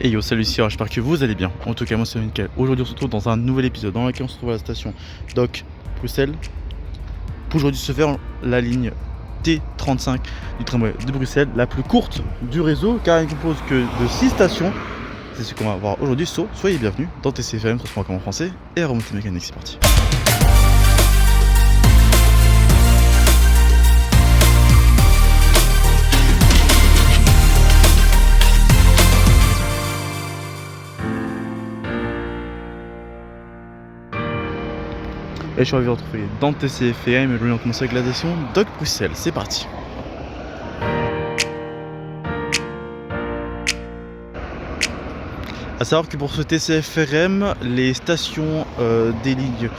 Et yo, salut, j'espère que vous allez bien. En tout cas, moi c'est Mickaël. Aujourd'hui, on se retrouve dans un nouvel épisode dans lequel on se retrouve à la station Dock Bruxelles pour aujourd'hui se faire la ligne T35 du tramway de Bruxelles, la plus courte du réseau car elle ne compose que de 6 stations. C'est ce qu'on va voir aujourd'hui. Soyez bienvenus dans TCFM, transport en français et à remonter mécanique. C'est parti. Et je suis ravi de vous retrouver dans TCFM et aujourd'hui on commence avec la station Dock Bruxelles. C'est parti. A savoir que pour ce TCFRM, les stations des lignes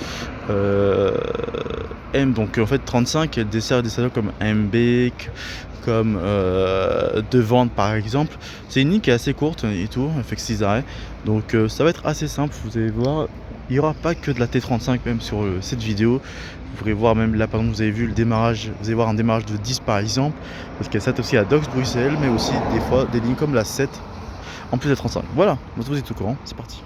M, donc en fait 35, elles desservent des stations comme Mbeek, comme De Vente par exemple. C'est une ligne qui est assez courte et tout, elle fait que 6 arrêts. Donc ça va être assez simple, vous allez voir. Il n'y aura pas que de la T35 même sur cette vidéo. Vous pourrez voir même là par exemple, vous avez vu le démarrage, vous allez voir un démarrage de 10 par exemple. Parce qu'il y a ça aussi à Docks Bruxelles, mais aussi des fois des lignes comme la 7 en plus de 35. Voilà, vous êtes au courant, c'est parti.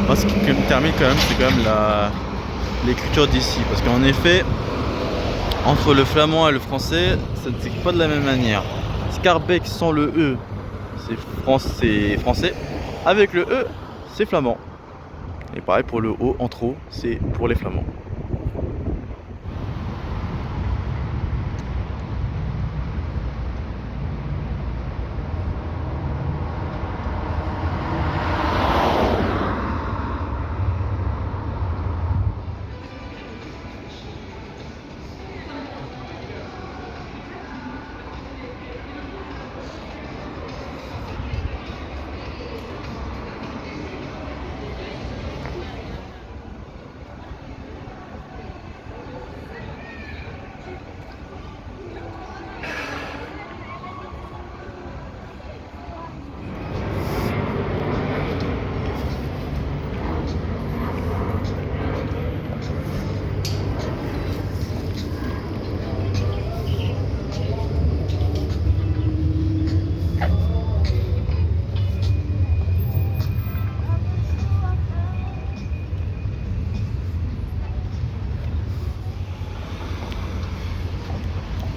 Moi, ce qui me termine quand même, c'est quand même l'écriture d'ici. Parce qu'en effet, entre le flamand et le français, ça ne s'écrit pas de la même manière. Schaerbeek sans le E, c'est français. Avec le E, c'est flamand. Et pareil pour le O, entre O, c'est pour les flamands.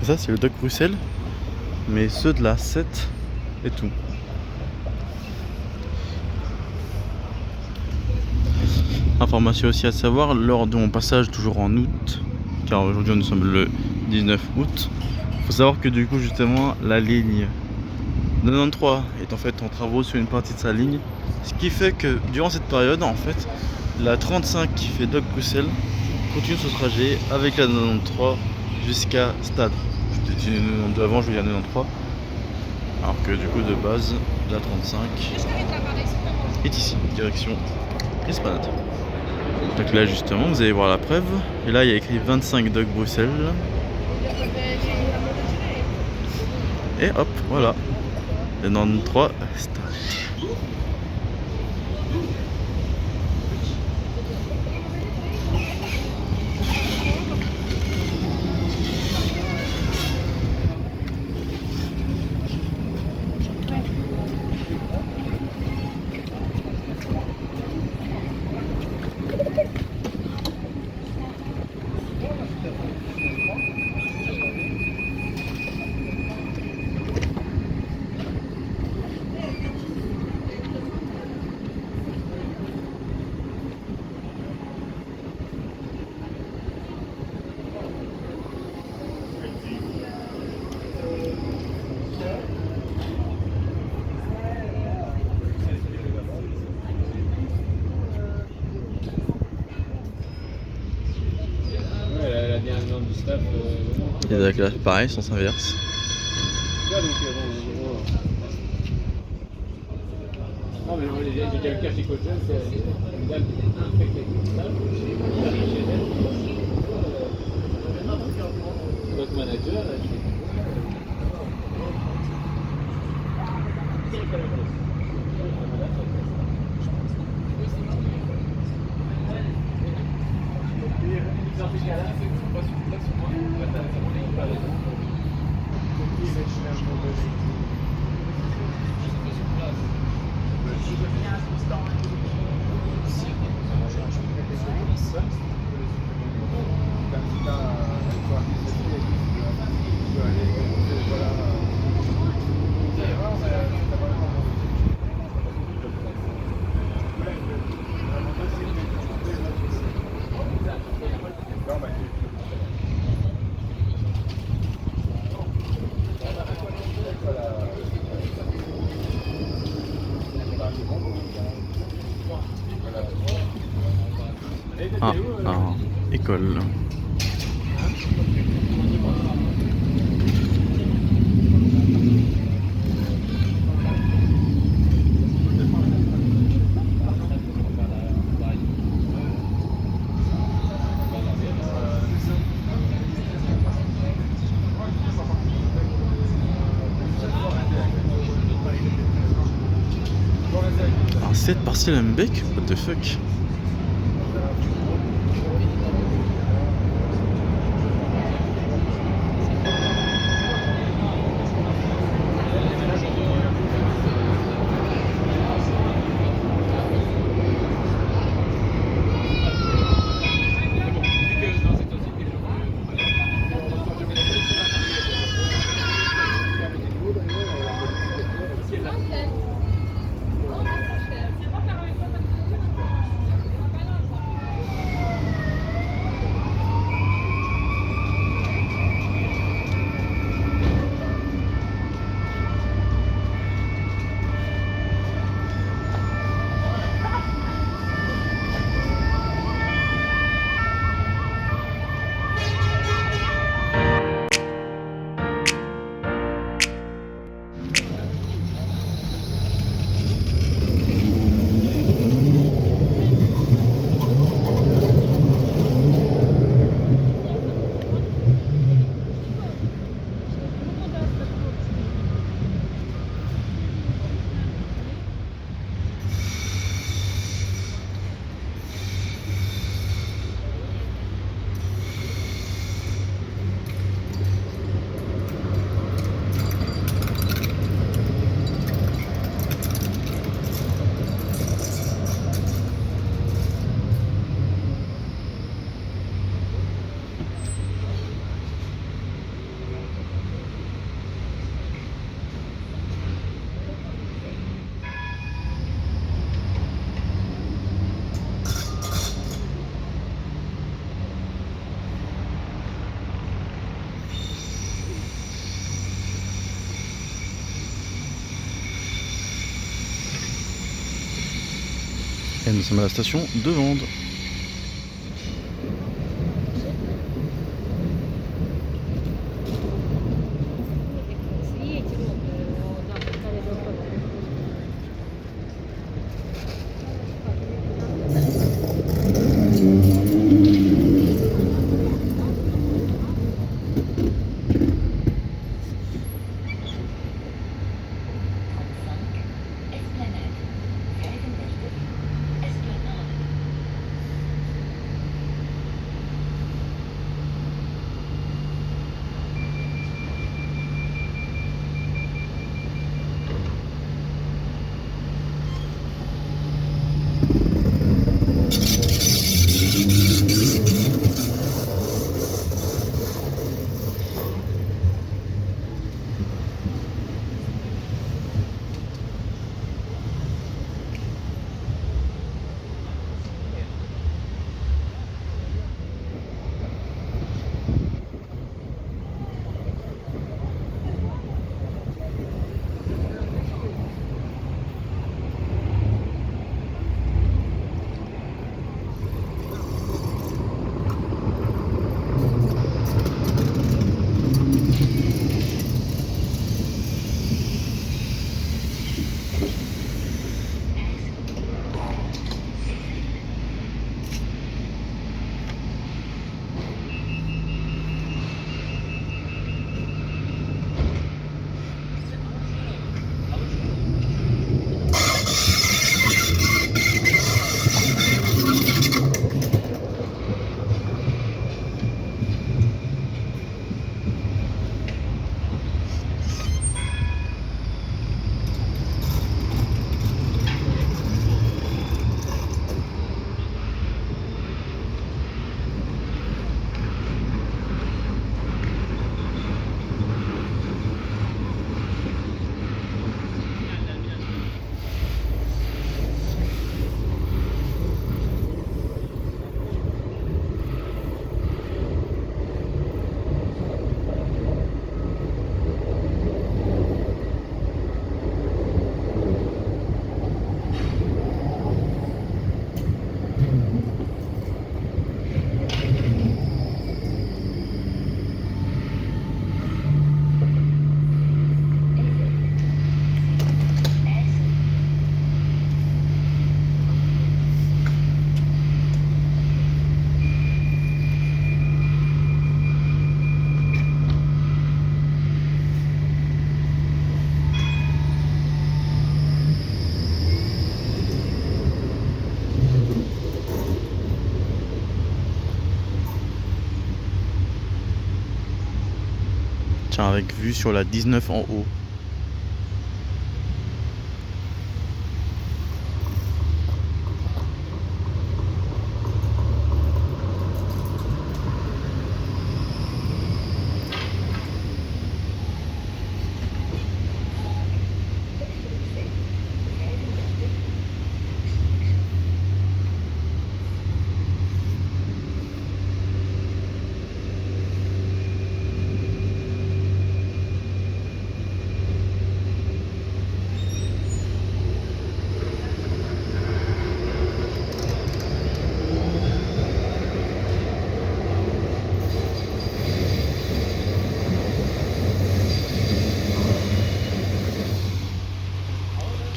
Ça c'est le Dock Bruxelles, mais ceux de la 7 et tout. Information aussi à savoir, lors de mon passage toujours en août, car aujourd'hui nous sommes le 19 août, il faut savoir que du coup justement la ligne 93 est en fait en travaux sur une partie de sa ligne, ce qui fait que durant cette période en fait la 35 qui fait Dock Bruxelles continue ce trajet avec la 93 jusqu'à Stade. Avant je voulais la 93, alors que du coup de base la 35 est ici, direction Esplanade. Donc là justement vous allez voir la preuve, et là il y a écrit 25 Dock Bruxelles, et hop voilà, le 93 Stade. Et avec là, pareil, sens inverse. Non, mais j'ai quelqu'un chez Coach, c'est une dame qui était infectée avec ça. J'arrive chez elle. Notre manager, je fais. Ah, école. Ah, 7 partiels à Mbeck? What the fuck? Et nous sommes à la station de Vandes. Tiens, avec vue sur la 19 en haut.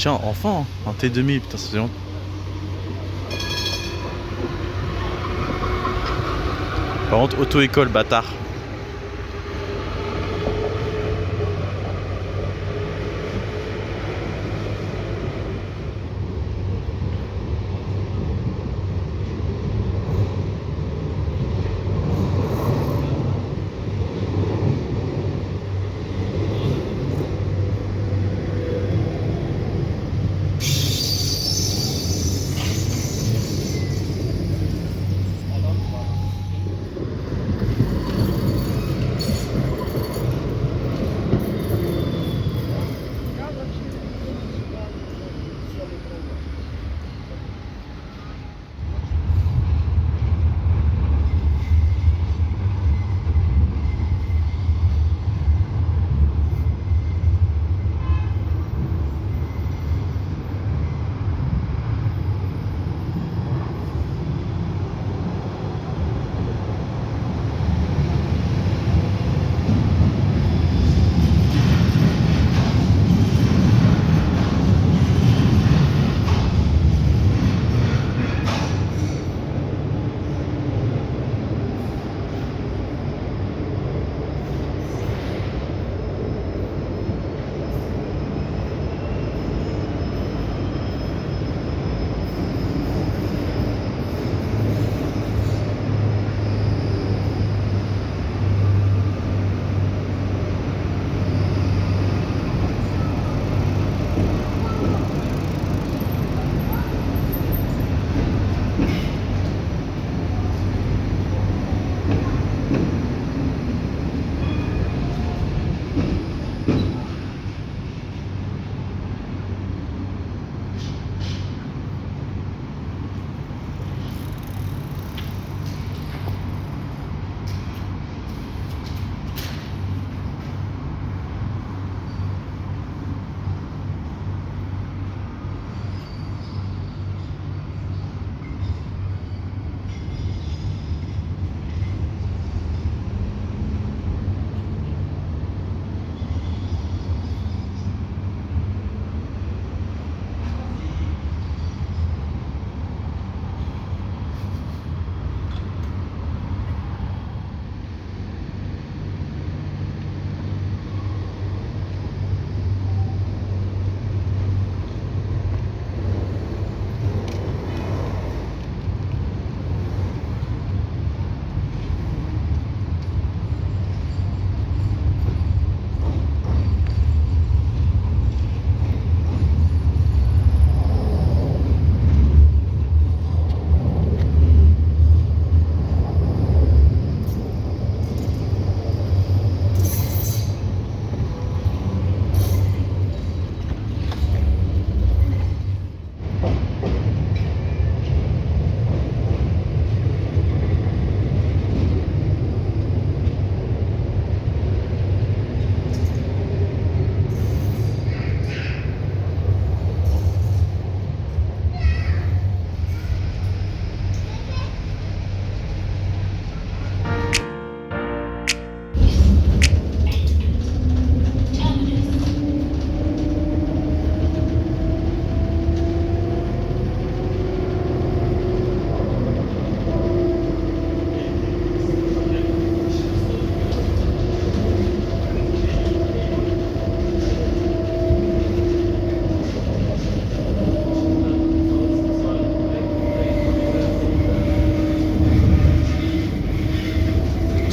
Tiens, enfin, un T2000, putain, ça fait longtemps. Par contre, auto-école, bâtard.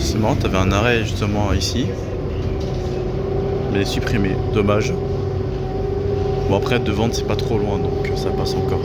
C'est marrant, t'avais un arrêt justement ici. est supprimé. Dommage. Bon après de vente c'est pas trop loin donc ça passe encore.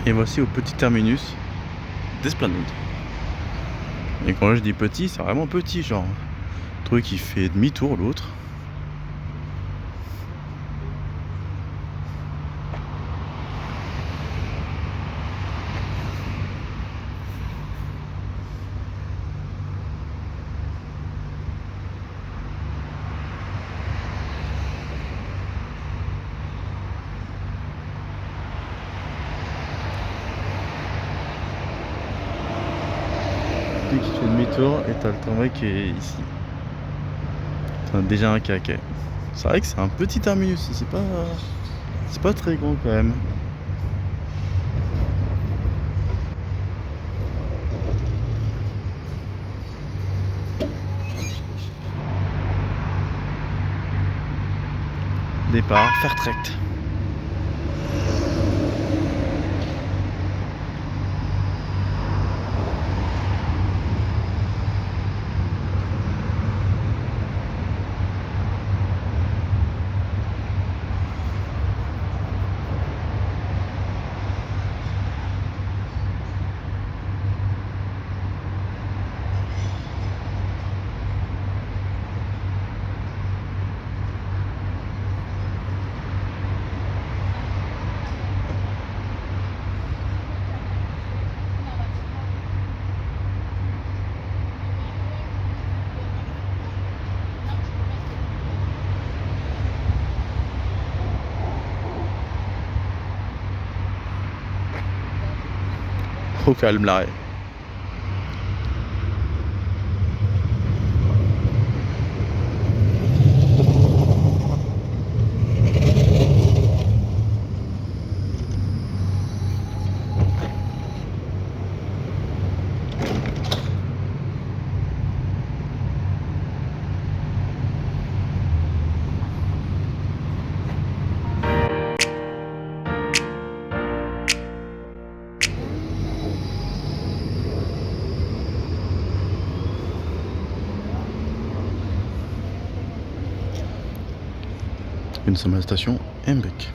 Et voici au petit terminus d'Esplanade. Et quand je dis petit, c'est vraiment petit, genre le truc qui fait demi-tour l'autre. Qui fait demi-tour et t'as le tramway qui est ici. T'as déjà un quai. C'est vrai que c'est un petit terminus, c'est pas très grand quand même. Départ, Fertrecht. Au calme l'arrêt. Nous sommes à la station Embeek.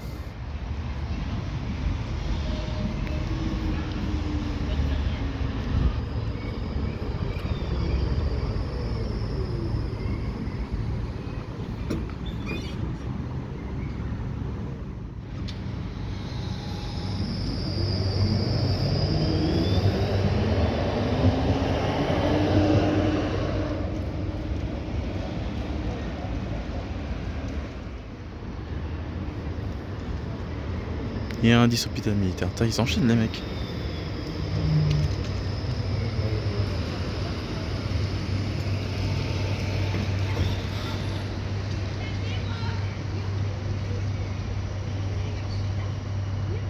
Il y a un indice hôpital militaire. Putain, ils s'enchaînent les mecs.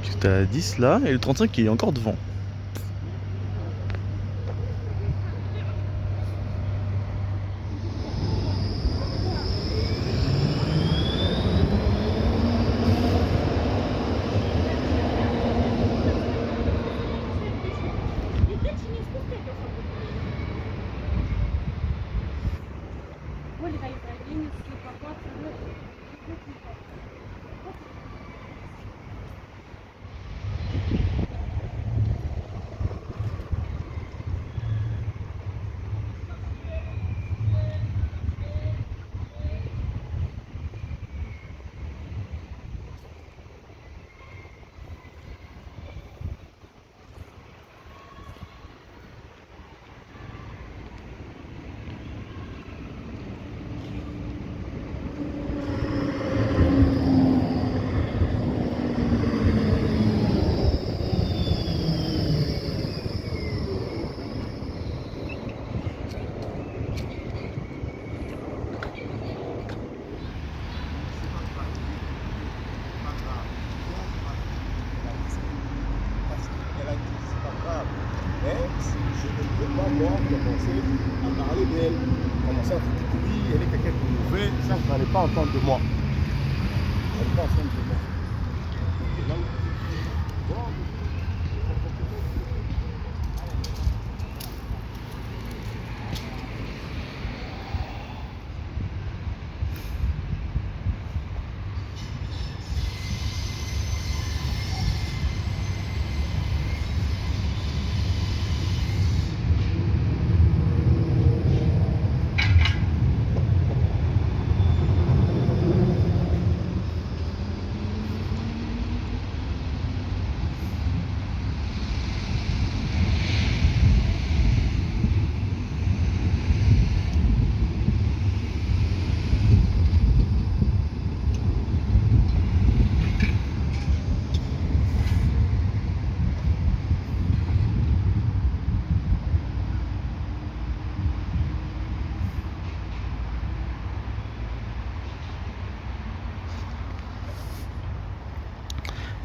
Parce que t'as 10 là et le 35 qui est encore devant. je ne peux pas, moi, commencer à parler d'elle. Commencer à vous dire que oui, elle est quelqu'un de mauvais. Ça, vous n'allez pas entendre de moi. Vous n'allez pas entendre de moi. Donc, là, bon,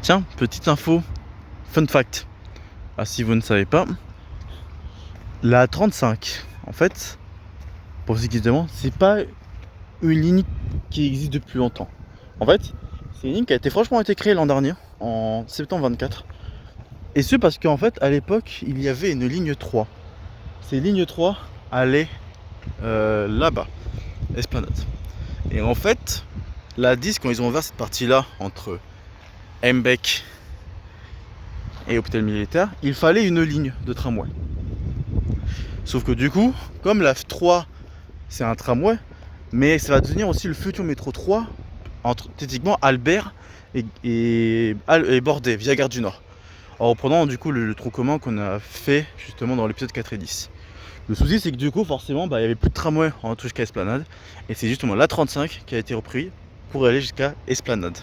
Tiens, petite info, fun fact. Ah, si vous ne savez pas, la 35, en fait, pour ceux qui se demandent, c'est pas une ligne qui existe depuis longtemps. En fait, c'est une ligne qui a franchement été créée l'an dernier, en septembre 24. Et ce parce qu'en fait, à l'époque, il y avait une ligne 3. Ces lignes 3 allaient là-bas, Esplanade. Et en fait, la 10, quand ils ont ouvert cette partie-là, entre Mbec et Hôpital Militaire, il fallait une ligne de tramway. Sauf que du coup, comme la 3 c'est un tramway, mais ça va devenir aussi le futur métro 3 entre techniquement Albert et Bordet via Gare du Nord. En reprenant du coup le tronc commun qu'on a fait justement dans l'épisode 4 et 10. Le souci c'est que du coup forcément il n'y avait plus de tramway en tout jusqu'à Esplanade, et c'est justement la 35 qui a été repris pour aller jusqu'à Esplanade.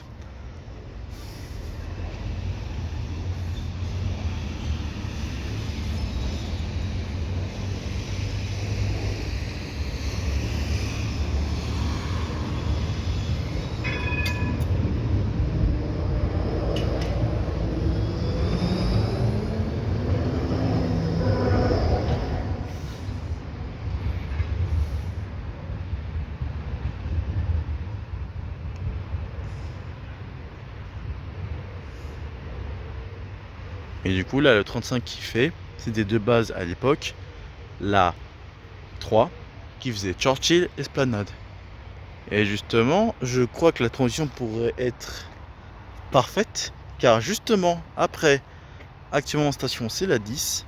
Et du coup là le 35 qui fait, c'était deux bases à l'époque, la 3 qui faisait Churchill Esplanade. Et justement, je crois que la transition pourrait être parfaite, car justement après, actuellement en station c'est la 10,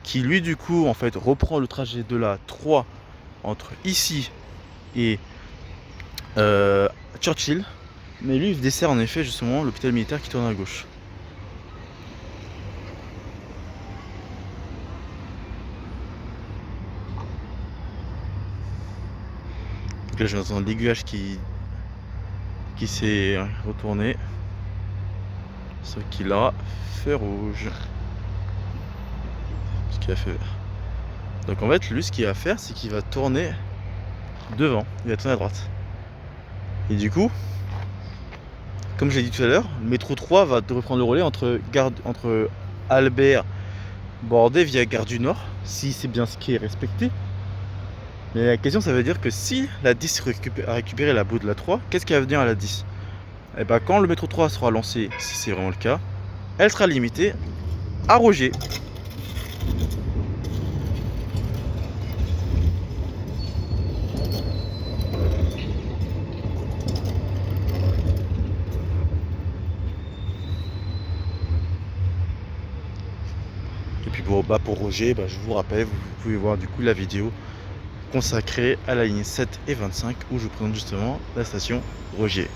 qui lui du coup en fait reprend le trajet de la 3 entre ici et Churchill, mais lui il dessert en effet justement l'hôpital militaire qui tourne à gauche. Donc là je vais entendre l'aiguillage qui s'est retourné, ce qu'il a fait rouge, ce qu'il a fait vert. Donc en fait lui ce qu'il va faire c'est qu'il va tourner devant, il va tourner à droite. Et du coup, comme je l'ai dit tout à l'heure, le métro 3 va reprendre le relais entre Albert Bordet via Gare du Nord, si c'est bien ce qui est respecté. Mais la question ça veut dire que si la 10 a récupéré la bout de la 3, qu'est-ce qui va venir à la 10? Et bah quand le métro 3 sera lancé, si c'est vraiment le cas, elle sera limitée à Roger. Et puis pour Roger, je vous rappelle, vous pouvez voir du coup la vidéo consacrée à la ligne 7 et 25 où je vous présente justement la station Roger.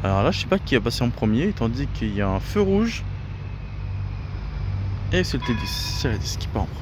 Alors là je sais pas qui a passé en premier, étant dit qu'il y a un feu rouge et c'est le T10, c'est la 10 qui part en premier.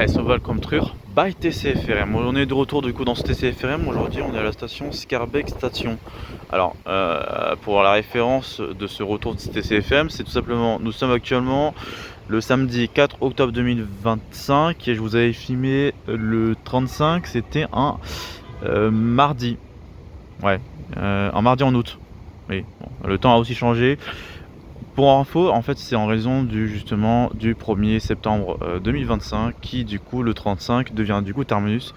SO Welcome Trur by TCFRM. On est de retour du coup dans ce TCFRM. Aujourd'hui on est à la station Scarbeck Station. Alors pour la référence de ce retour de TCFRM, c'est tout simplement, nous sommes actuellement le samedi 4 octobre 2025 et je vous avais filmé le 35, c'était un mardi. Ouais, un mardi en août. Oui, bon, le temps a aussi changé. Pour info, en fait, c'est en raison justement du 1er septembre 2025 qui, du coup, le 35 devient du coup terminus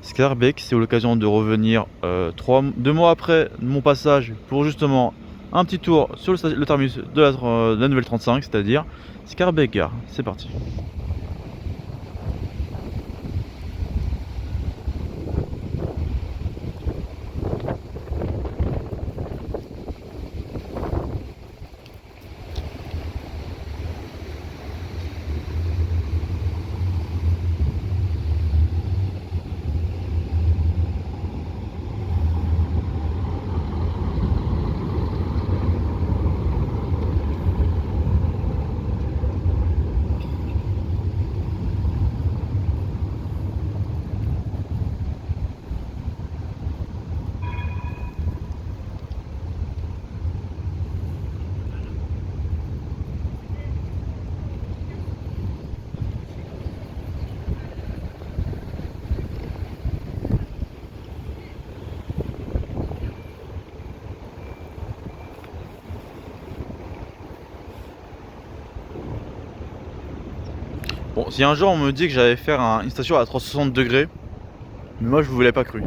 Scarbeck. C'est l'occasion de revenir 2 mois après mon passage pour justement un petit tour sur le terminus de la nouvelle 35, c'est-à-dire Scarbeck Gare. C'est parti. Bon, si un jour on me dit que j'allais faire une station à 360 degrés, mais moi je vous l'ai pas cru.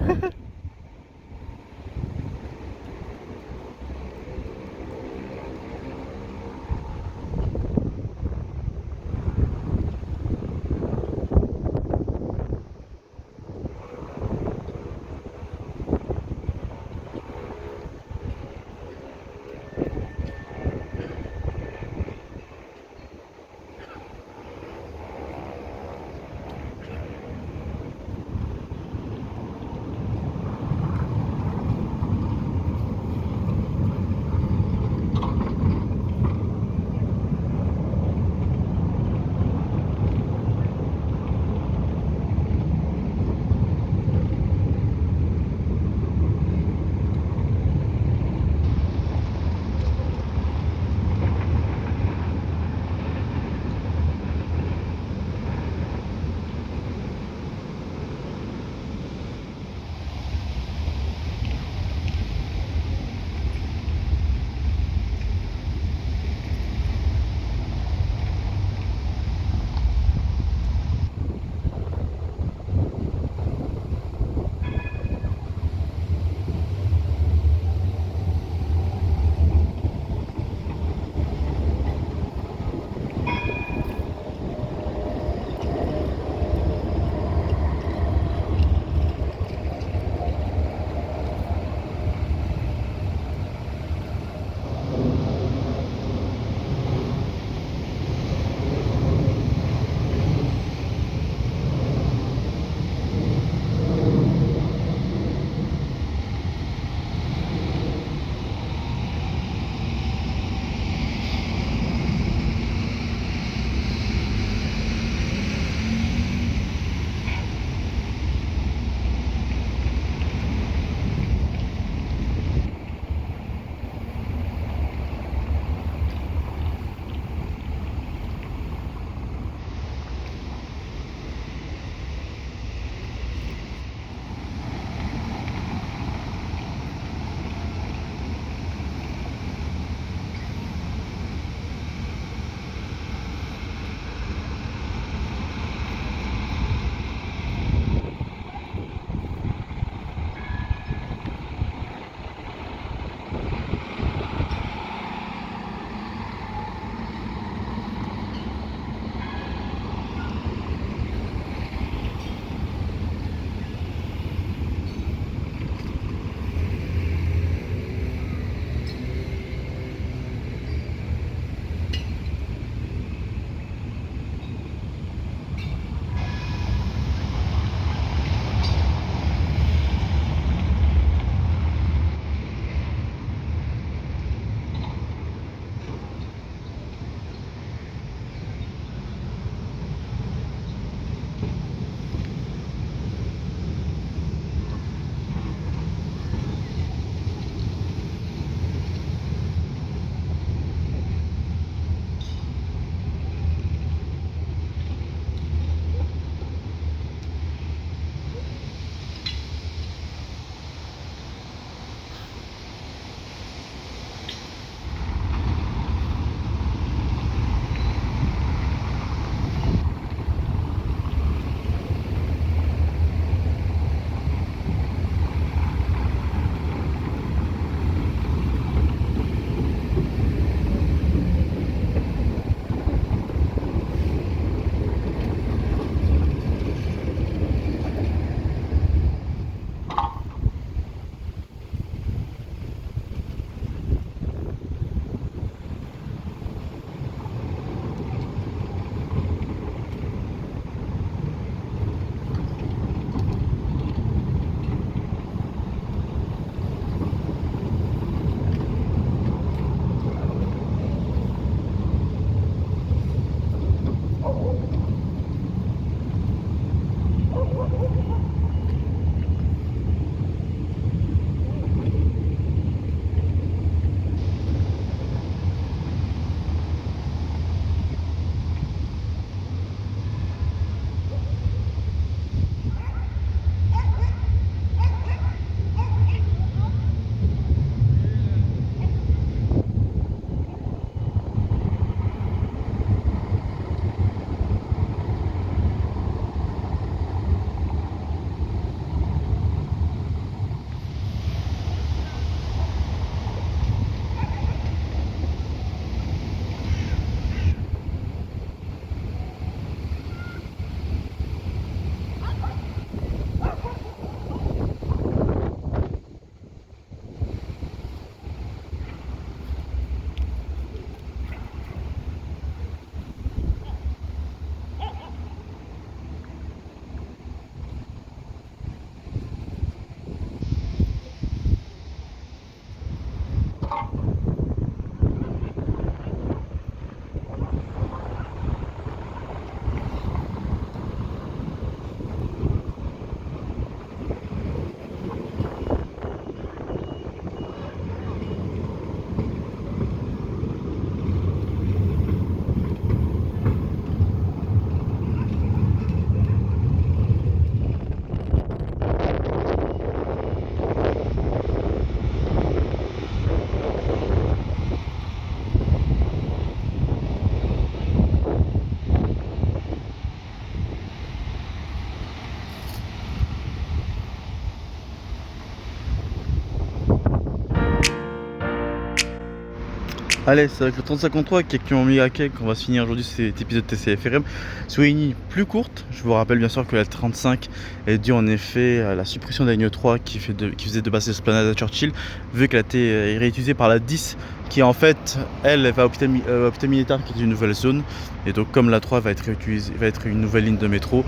Allez, c'est avec le 3053 qui ont mis à quai qu'on va se finir aujourd'hui cet épisode TCFRM sur une ligne plus courte. Je vous rappelle bien sûr que la 35 est due en effet à la suppression de la ligne 3 qui faisait de base l'esplanade à Churchill, vu qu'elle a été réutilisée par la 10 qui en fait, elle va à Hôpital Militaire qui est une nouvelle zone. Et donc comme la 3 va être réutilisée, va être une nouvelle ligne de métro,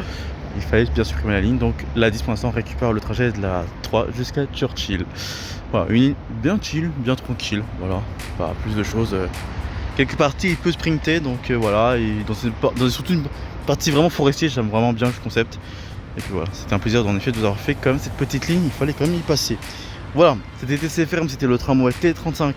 il fallait bien supprimer la ligne. Donc la 10 pour l'instant récupère le trajet de la 3 jusqu'à Churchill. Voilà, une ligne bien chill, bien tranquille, voilà, pas plus de choses. Quelques parties il peut sprinter, donc voilà, et surtout une partie vraiment forestier, j'aime vraiment bien le concept. Et puis voilà, c'était un plaisir en effet de vous avoir fait quand même cette petite ligne, il fallait quand même y passer. Voilà, c'était TCFRM, c'était le tramway T35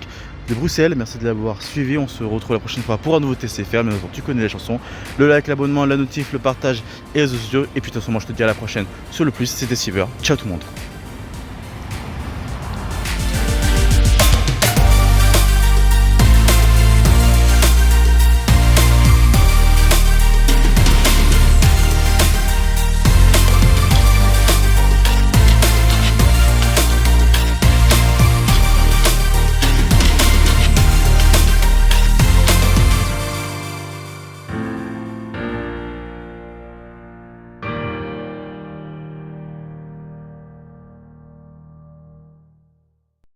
de Bruxelles, merci de l'avoir suivi, on se retrouve la prochaine fois pour un nouveau TCFRM, bien sûr tu connais les chansons, le like, l'abonnement, la notif, le partage et les réseaux sociaux, et puis de toute façon moi je te dis à la prochaine sur le plus, c'était Silver, ciao tout le monde.